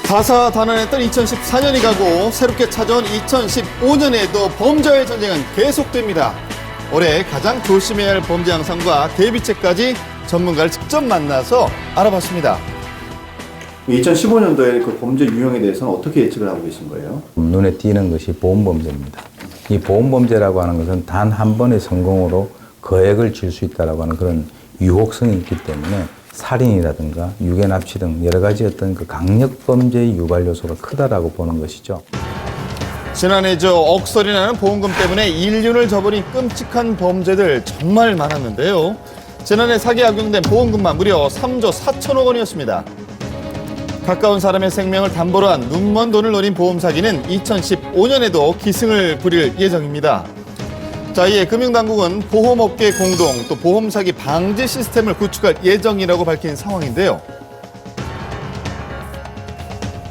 다사다난했던 2014년이 가고 새롭게 찾아온 2015년에도 범죄의 전쟁은 계속됩니다. 올해 가장 조심해야 할 범죄 양상과 대비책까지 전문가를 직접 만나서 알아봤습니다. 2015년도에 그 범죄 유형에 대해서는 어떻게 예측을 하고 계신 거예요? 눈에 띄는 것이 보험범죄입니다. 이 보험범죄라고 하는 것은 단 한 번의 성공으로 거액을 질 수 있다고 하는 그런 유혹성이 있기 때문에 살인이라든가 유괴납치 등 여러 가지 어떤 그 강력범죄의 유발 요소가 크다라고 보는 것이죠. 지난해 억설이 나는 보험금 때문에 인륜을 저버린 끔찍한 범죄들 정말 많았는데요. 지난해 사기에 악용된 보험금만 무려 3조 4천억 원이었습니다. 가까운 사람의 생명을 담보로 한 눈먼 돈을 노린 보험 사기는 2015년에도 기승을 부릴 예정입니다. 자, 이에 금융당국은 보험업계 공동 또 보험 사기 방지 시스템을 구축할 예정이라고 밝힌 상황인데요.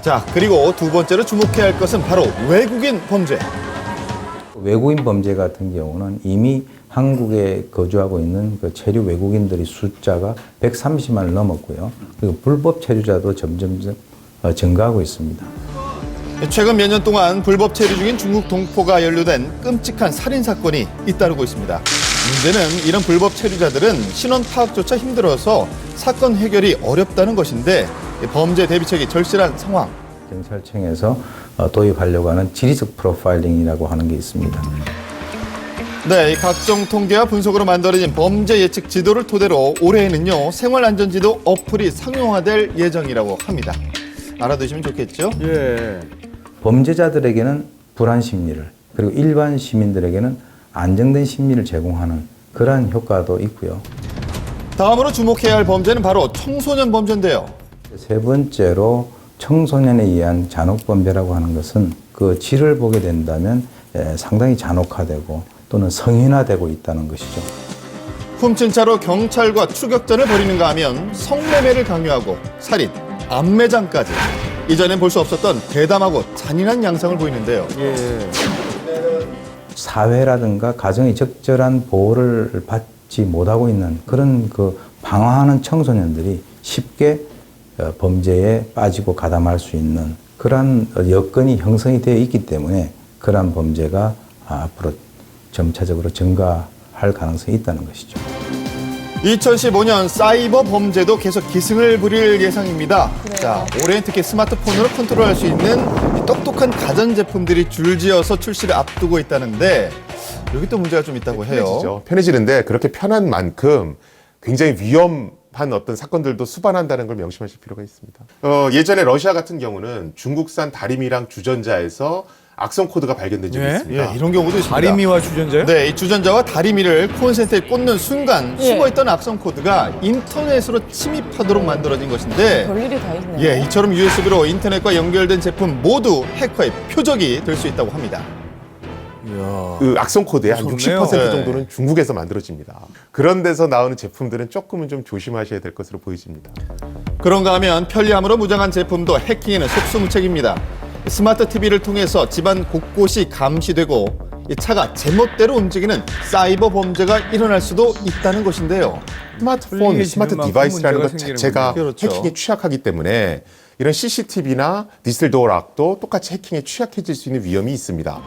자, 그리고 두 번째로 주목해야 할 것은 바로 외국인 범죄. 외국인 범죄 같은 경우는 이미 한국에 거주하고 있는 그 체류 외국인들의 숫자가 130만을 넘었고요. 그리고 불법 체류자도 점점 증가하고 있습니다. 최근 몇 년 동안 불법 체류 중인 중국 동포가 연루된 끔찍한 살인 사건이 잇따르고 있습니다. 문제는 이런 불법 체류자들은 신원 파악조차 힘들어서 사건 해결이 어렵다는 것인데 범죄 대비책이 절실한 상황. 경찰청에서 도입하려고 하는 지리적 프로파일링이라고 하는 게 있습니다. 네, 각종 통계와 분석으로 만들어진 범죄 예측 지도를 토대로 올해에는요 생활안전지도 어플이 상용화될 예정이라고 합니다. 알아두시면 좋겠죠? 예. 범죄자들에게는 불안 심리를 그리고 일반 시민들에게는 안정된 심리를 제공하는 그러한 효과도 있고요. 다음으로 주목해야 할 범죄는 바로 청소년 범죄인데요. 세 번째로 청소년에 의한 잔혹범죄라고 하는 것은 그 질을 보게 된다면 상당히 잔혹화되고 또는 성인화되고 있다는 것이죠. 훔친 차로 경찰과 추격전을 벌이는가 하면 성매매를 강요하고 살인, 암매장까지 이전엔 볼 수 없었던 대담하고 잔인한 양상을 보이는데요. 예. 사회라든가 가정의 적절한 보호를 받지 못하고 있는 그런 그 방황하는 청소년들이 쉽게 범죄에 빠지고 가담할 수 있는 그러한 여건이 형성이 되어 있기 때문에 그러한 범죄가 앞으로 점차적으로 증가할 가능성이 있다는 것이죠. 2015년 사이버 범죄도 계속 기승을 부릴 예상입니다. 그래요. 자, 올해는 특히 스마트폰으로 컨트롤할 수 있는 똑똑한 가전제품들이 줄지어서 출시를 앞두고 있다는데 여기 또 문제가 좀 있다고 해요. 편해지죠. 편해지는데 그렇게 편한 만큼 굉장히 위험한 어떤 사건들도 수반한다는 걸 명심하실 필요가 있습니다. 예전에 러시아 같은 경우는 중국산 다리미랑 주전자에서 악성 코드가 발견된 적이 예? 있습니다. 이런 경우도 있습니다. 다리미와 주전자요? 네, 이 주전자와 다리미를 콘센트에 꽂는 순간 예. 숨어있던 악성 코드가 인터넷으로 침입하도록 만들어진 것인데 별일이 다 있네요. 예, 이처럼 USB로 인터넷과 연결된 제품 모두 해커의 표적이 될 수 있다고 합니다. 이야. 그 악성 코드의 한 무섭네요. 60% 네. 정도는 중국에서 만들어집니다. 그런 데서 나오는 제품들은 조금은 좀 조심하셔야 될 것으로 보여집니다. 그런가 하면 편리함으로 무장한 제품도 해킹에는 속수무책입니다. 스마트 TV를 통해서 집안 곳곳이 감시되고 이 차가 제멋대로 움직이는 사이버 범죄가 일어날 수도 있다는 것인데요. 스마트폰, 풀리게 스마트 지는 디바이스라는 만큼 것 문제가 자체가 생기는 거죠. 해킹에 취약하기 때문에 이런 CCTV나 디지털 도어락도 똑같이 해킹에 취약해질 수 있는 위험이 있습니다.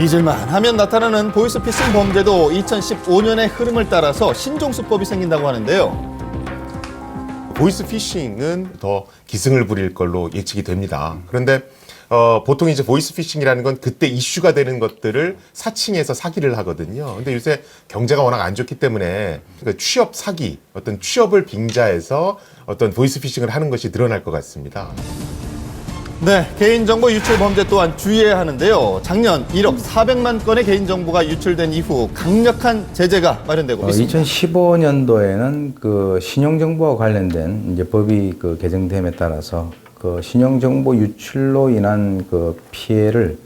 잊을만 하면 나타나는 보이스피싱 범죄도 2015년의 흐름을 따라서 신종수법이 생긴다고 하는데요. 보이스 피싱은 더 기승을 부릴 걸로 예측이 됩니다. 그런데 보통 이제 보이스 피싱이라는 건 그때 이슈가 되는 것들을 사칭해서 사기를 하거든요. 근데 요새 경제가 워낙 안 좋기 때문에 그러니까 취업 사기, 어떤 취업을 빙자해서 어떤 보이스 피싱을 하는 것이 늘어날 것 같습니다. 네, 개인정보 유출 범죄 또한 주의해야 하는데요. 작년 1억 400만 건의 개인정보가 유출된 이후 강력한 제재가 마련되고 있습니다. 2015년도에는 그 신용정보와 관련된 이제 법이 그 개정됨에 따라서 그 신용정보 유출로 인한 그 피해를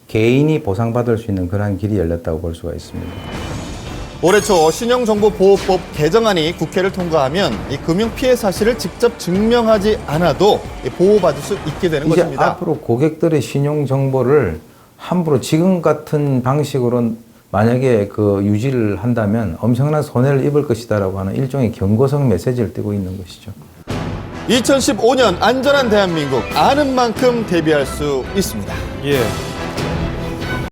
개인이 보상받을 수 있는 그러한 길이 열렸다고 볼 수가 있습니다. 올해 초 신용정보보호법 개정안이 국회를 통과하면 이 금융 피해 사실을 직접 증명하지 않아도 보호받을 수 있게 되는 이제 것입니다. 앞으로 고객들의 신용 정보를 함부로 지금 같은 방식으로 만약에 그 유지를 한다면 엄청난 손해를 입을 것이다라고 하는 일종의 경고성 메시지를 띄고 있는 것이죠. 2015년 안전한 대한민국 아는 만큼 대비할 수 있습니다. 예.